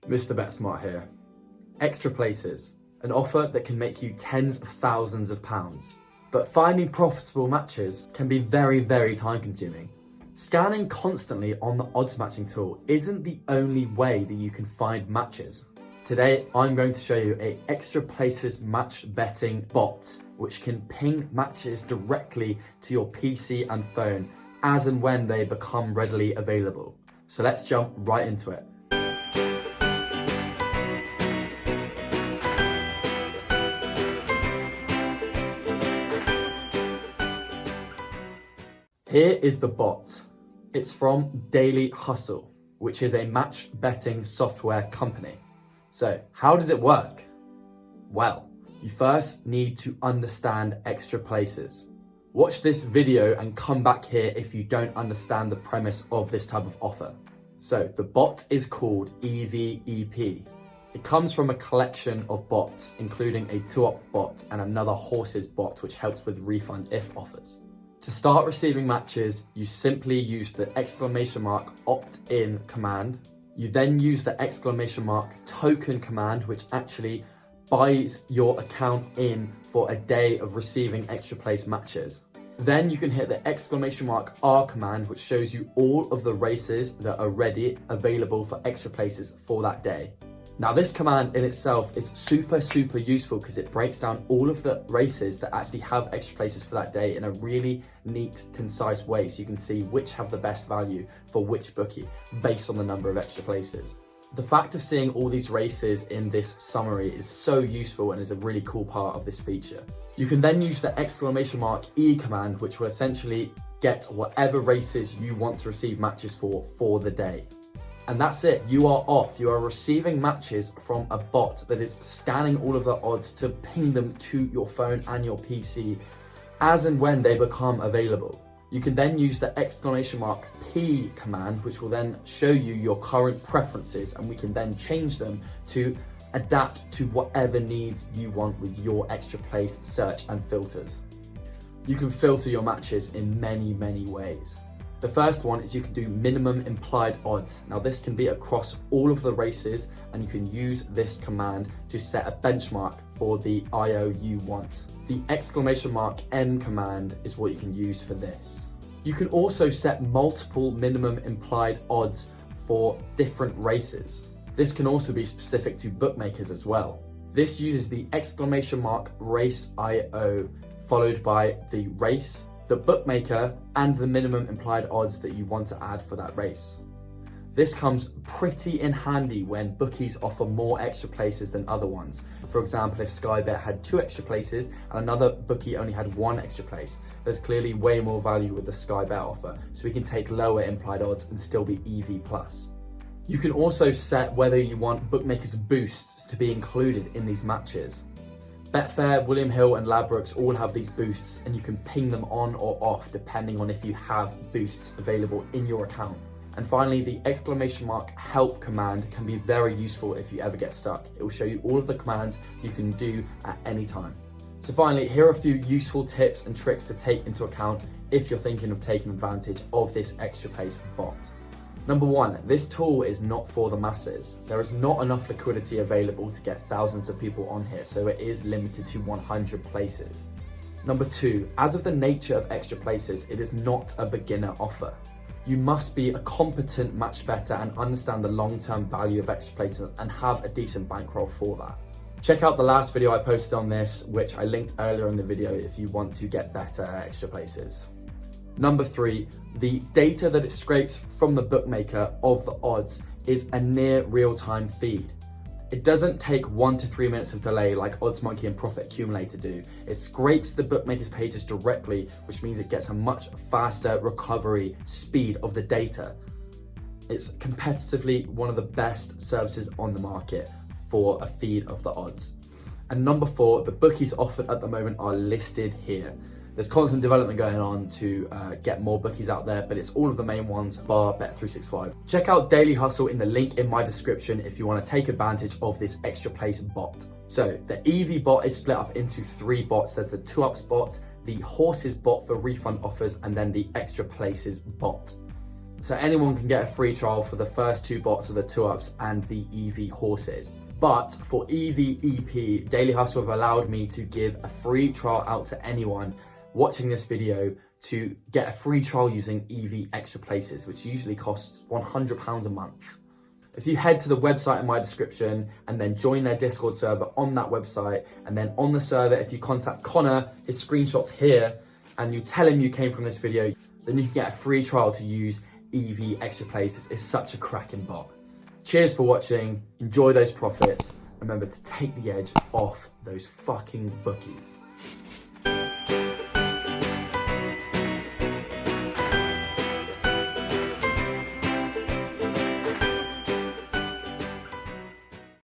Mr. BetSmart here. Extra places, an offer that can make you tens of thousands of pounds. But finding profitable matches can be very, very time consuming. Scanning constantly on the odds matching tool isn't the only way that you can find matches. Today, I'm going to show you an Extra Places match betting bot, which can ping matches directly to your PC and phone as and when they become readily available. So let's jump right into it. Here is the bot. It's from Daily Hustle, which is a match betting software company. So how does it work? Well, you first need to understand Extra Places. Watch this video and come back here if you don't understand the premise of this type of offer. So the bot is called EVEP. It comes from a collection of bots, including a 2-up bot and another horses bot, which helps with refund if offers. To start receiving matches, you simply use the !opt-in command. You then use the !token command, which actually buys your account in for a day of receiving Extra Place matches. Then you can hit the !R command, which shows you all of the races that are ready, available for Extra Places for that day. Now this command in itself is super useful because it breaks down all of the races that actually have Extra Places for that day in a really neat, concise way, so you can see which have the best value for which bookie based on the number of Extra Places. The fact of seeing all these races in this summary is so useful and is a really cool part of this feature. You can then use the !E command, which will essentially get whatever races you want to receive matches for the day. And that's it, you are off. You are receiving matches from a bot that is scanning all of the odds to ping them to your phone and your PC as and when they become available. You can then use the !P command, which will then show you your current preferences, and we can then change them to adapt to whatever needs you want with your Extra Place search and filters. You can filter your matches in many ways. The first one is you can do minimum implied odds. Now this can be across all of the races, and you can use this command to set a benchmark for the IO you want. The !N command is what you can use for this. You can also set multiple minimum implied odds for different races. This can also be specific to bookmakers as well. This uses the !race IO followed by the race, the bookmaker, and the minimum implied odds that you want to add for that race. This comes pretty in handy when bookies offer more Extra Places than other ones. For example, if Sky Bet had 2 Extra Places and another bookie only had 1 Extra Place, there's clearly way more value with the Sky Bet offer, so we can take lower implied odds and still be EV+. You can also set whether you want bookmakers boosts to be included in these matches. Betfair, William Hill and Ladbrokes all have these boosts, and you can ping them on or off depending on if you have boosts available in your account. And finally, the !help command can be very useful if you ever get stuck. It will show you all of the commands you can do at any time. So finally, here are a few useful tips and tricks to take into account if you're thinking of taking advantage of this Extra Place bot. Number 1, this tool is not for the masses. There is not enough liquidity available to get thousands of people on here, so it is limited to 100 places. Number 2, as of the nature of Extra Places, it is not a beginner offer. You must be a competent match bettor and understand the long-term value of Extra Places and have a decent bankroll for that. Check out the last video I posted on this, which I linked earlier in the video if you want to get better at Extra Places. Number 3, the data that it scrapes from the bookmaker of the odds is a near real-time feed. It doesn't take 1 to 3 minutes of delay like OddsMonkey and Profit Accumulator do. It scrapes the bookmaker's pages directly, which means it gets a much faster recovery speed of the data. It's competitively one of the best services on the market for a feed of the odds. And number 4, the bookies offered at the moment are listed here. There's constant development going on to get more bookies out there, but it's all of the main ones, bar Bet365. Check out Daily Hustle in the link in my description if you want to take advantage of this Extra Place bot. So the EV bot is split up into 3 bots. There's the 2-ups bot, the horses bot for refund offers, and then the Extra Places bot. So anyone can get a free trial for the first 2 bots of the 2-ups and the EV horses. But for EV Daily Hustle have allowed me to give a free trial out to anyone watching this video to get a free trial using EV extra places, which usually costs £100 a month. If you head to the website in my description and then join their Discord server on that website, and then on the server, if you contact Connor, his screenshot's here, and you tell him you came from this video, then you can get a free trial to use EV extra places. It's such a cracking bot. Cheers for watching, enjoy those profits. Remember to take the edge off those fucking bookies.